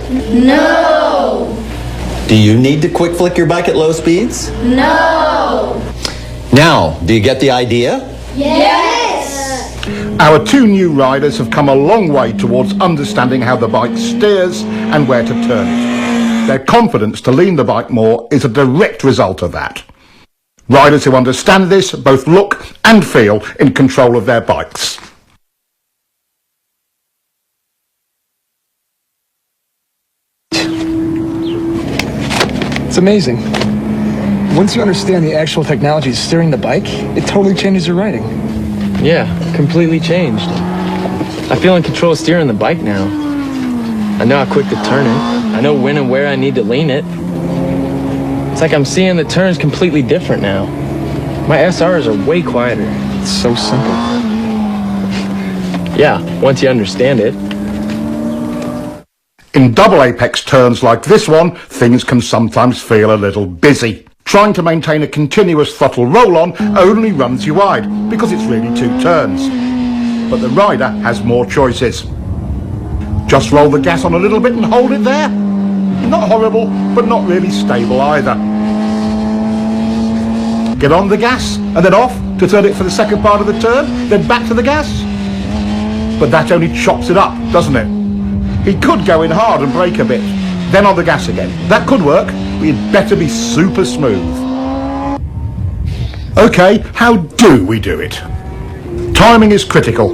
No. Do you need to quick flick your bike at low speeds? No. Now, do you get the idea? Yes. Our two new riders have come a long way towards understanding how the bike steers and where to turn it. Their confidence to lean the bike more is a direct result of that. Riders who understand this both look and feel in control of their bikes. It's amazing. Once you understand the actual technology steering the bike, it totally changes your riding. Yeah, completely changed. I feel in control of steering the bike now. I know how quick to turn it. I know when and where I need to lean it. It's like I'm seeing the turns completely different now. My SRs are way quieter. It's so simple. Yeah, once you understand it. In double apex turns like this one, things can sometimes feel a little busy. Trying to maintain a continuous throttle roll-on only runs you wide, because it's really two turns. But the rider has more choices. Just roll the gas on a little bit and hold it there. Not horrible, but not really stable either. Get on the gas, and then off to turn it for the second part of the turn, then back to the gas. But that only chops it up, doesn't it? He could go in hard and brake a bit, then on the gas again. That could work, but you'd better be super smooth. Okay, how do we do it? Timing is critical.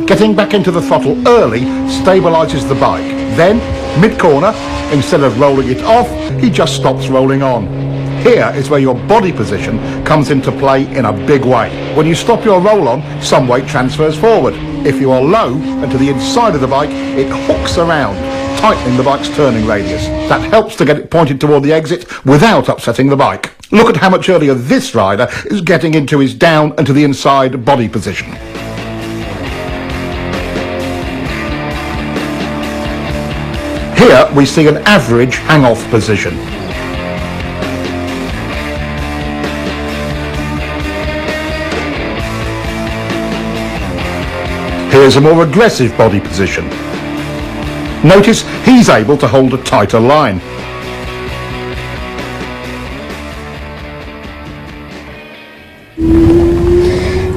Getting back into the throttle early stabilises the bike. Then, mid-corner, instead of rolling it off, he just stops rolling on. Here is where your body position comes into play in a big way. When you stop your roll-on, some weight transfers forward. If you are low and to the inside of the bike, it hooks around, tightening the bike's turning radius. That helps to get it pointed toward the exit without upsetting the bike. Look at how much earlier this rider is getting into his down and to the inside body position. Here we see an average hang-off position. Here's a more aggressive body position. Notice he's able to hold a tighter line.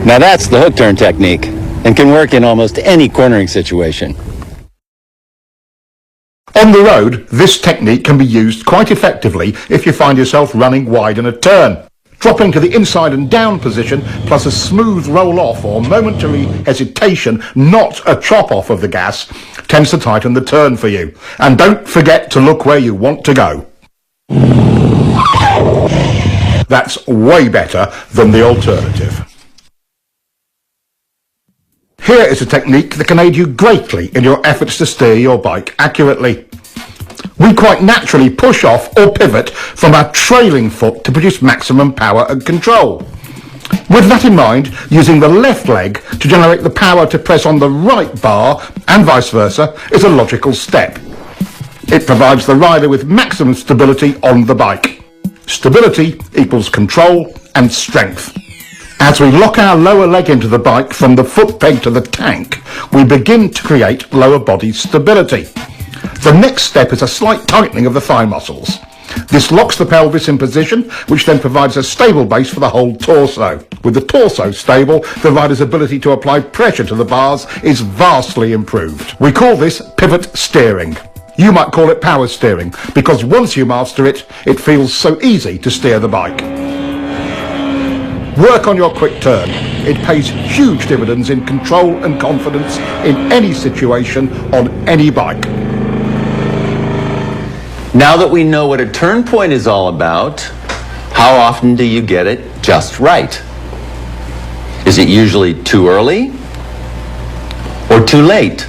Now that's the hook turn technique, and can work in almost any cornering situation. On the road, this technique can be used quite effectively if you find yourself running wide in a turn. Dropping to the inside and down position, plus a smooth roll-off or momentary hesitation, not a chop-off of the gas, tends to tighten the turn for you. And don't forget to look where you want to go. That's way better than the alternative. Here is a technique that can aid you greatly in your efforts to steer your bike accurately. We quite naturally push off or pivot from our trailing foot to produce maximum power and control. With that in mind, using the left leg to generate the power to press on the right bar and vice versa is a logical step. It provides the rider with maximum stability on the bike. Stability equals control and strength. As we lock our lower leg into the bike from the foot peg to the tank, we begin to create lower body stability. The next step is a slight tightening of the thigh muscles. This locks the pelvis in position, which then provides a stable base for the whole torso. With the torso stable, the rider's ability to apply pressure to the bars is vastly improved. We call this pivot steering. You might call it power steering, because once you master it, it feels so easy to steer the bike. Work on your quick turn. It pays huge dividends in control and confidence in any situation on any bike. Now that we know what a turn point is all about, how often do you get it just right? Is it usually too early or too late?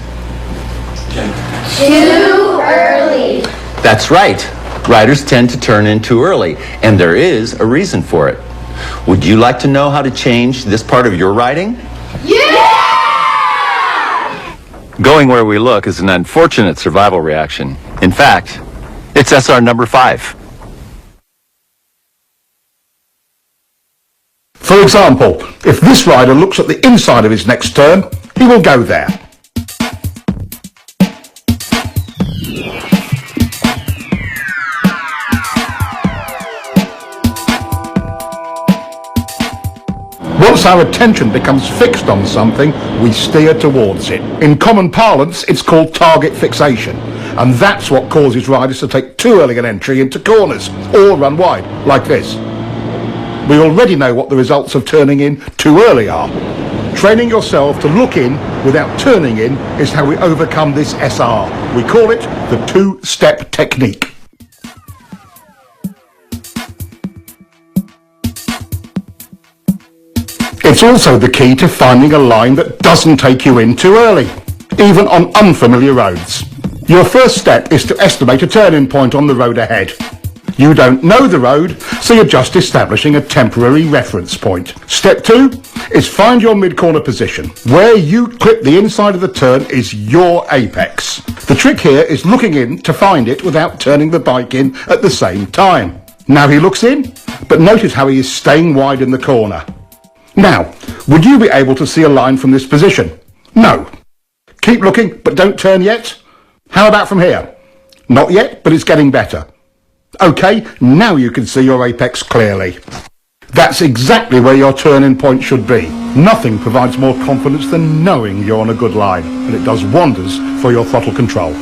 Too early. That's right. Riders tend to turn in too early, and there is a reason for it. Would you like to know how to change this part of your riding? Yeah! Going where we look is an unfortunate survival reaction. In fact, it's SR number 5. For example, if this rider looks at the inside of his next turn, he will go there. our attention becomes fixed on something, we steer towards it. In common parlance, it's called target fixation, and that's what causes riders to take too early an entry into corners, or run wide, like this. We already know what the results of turning in too early are. Training yourself to look in without turning in is how we overcome this SR. We call it the two-step technique. It's also the key to finding a line that doesn't take you in too early, even on unfamiliar roads. Your first step is to estimate a turning point on the road ahead. You don't know the road, so you're just establishing a temporary reference point. Step 2 is find your mid-corner position. Where you clip the inside of the turn is your apex. The trick here is looking in to find it without turning the bike in at the same time. Now he looks in, but notice how he is staying wide in the corner. Now, would you be able to see a line from this position? No. Keep looking, but don't turn yet. How about from here? Not yet, but it's getting better. Okay, now you can see your apex clearly. That's exactly where your turning point should be. Nothing provides more confidence than knowing you're on a good line, and it does wonders for your throttle control.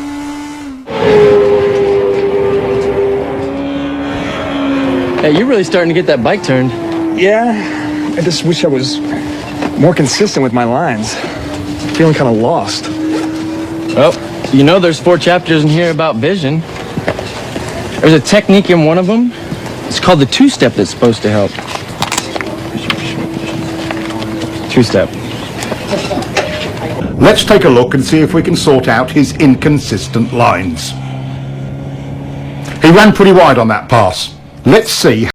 Hey, you're really starting to get that bike turned. Yeah, I just wish I was more consistent with my lines. I'm feeling kind of lost. Well, you know there's 4 chapters in here about vision. There's a technique in one of them. It's called the two-step that's supposed to help. Two-step. Let's take a look and see if we can sort out his inconsistent lines. He ran pretty wide on that pass. Let's see